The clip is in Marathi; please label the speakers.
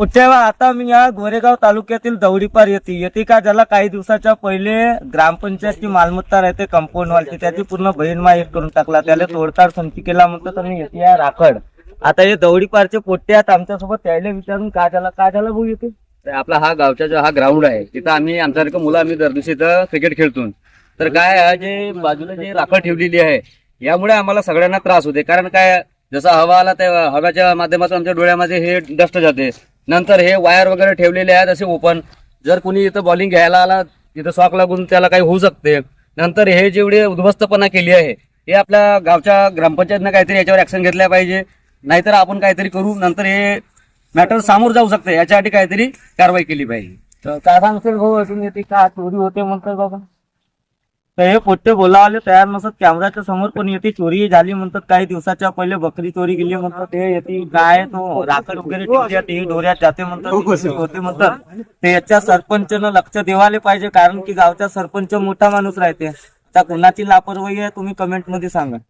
Speaker 1: पुढच्या आता मी या गोरेगाव तालुक्यातील दौडीपार येते का ज्याला काही दिवसाच्या पहिले ग्रामपंचायतची मालमत्ता राहते कंपाऊंड वालची त्याची पूर्ण बहिणमा एक करून टाकला त्याला तोडताड संची केला म्हणतो तर मी येते या राखड. आता हे दौडीपारचे पोट्टे आहेत आमच्यासोबत त्याला विचारून का झाला भाऊ येते.
Speaker 2: आपला हा गावचा जो हा ग्राउंड आहे तिथं आम्ही आमच्यासारखं मुलं आम्ही दर दिवशी इथं क्रिकेट खेळतो. तर काय आहे, जे बाजूला जे राखड ठेवलेली आहे यामुळे आम्हाला सगळ्यांना त्रास होते. कारण काय जसा हवा आला त्या हव्याच्या माध्यमातून आमच्या डोळ्यामध्ये हे डस्ट जाते. नंतर हे वायर वगैरे ठेवलेले आहेत असे ओपन, जर कोणी इथं बॉलिंग घ्यायला आला तिथं शॉक लागून त्याला काही होऊ शकते. नंतर हे जेवढे उद्ध्वस्तपणा केली आहे हे आपल्या गावच्या ग्रामपंचायतनं काहीतरी याच्यावर ऍक्शन घेतल्या पाहिजे, नाहीतर आपण काहीतरी करू. नंतर हे मॅटर सामोर जाऊ शकते, याच्यासाठी काहीतरी कारवाई केली पाहिजे.
Speaker 1: तर काय सांगशील भाऊ अजून येते का चोरी होते म्हणतात बाबा. तर हे पोट्टे बोलावले तयार नसत कॅमेऱ्याच्या समोर पण येते चोरी झाली म्हणतात. काही दिवसाच्या पहिले बकरी चोरी गेली म्हणतात. ते येते गाय तो राखड वगैरे ठेवते ते डोऱ्यात जाते म्हणतात होते म्हणतात. ते याच्या सरपंचनं लक्ष देवाले पाहिजे कारण की गावचा सरपंच मोठा माणूस राहते. आता कोणाची लापरवाही आहे तुम्ही कमेंट मध्ये सांगा.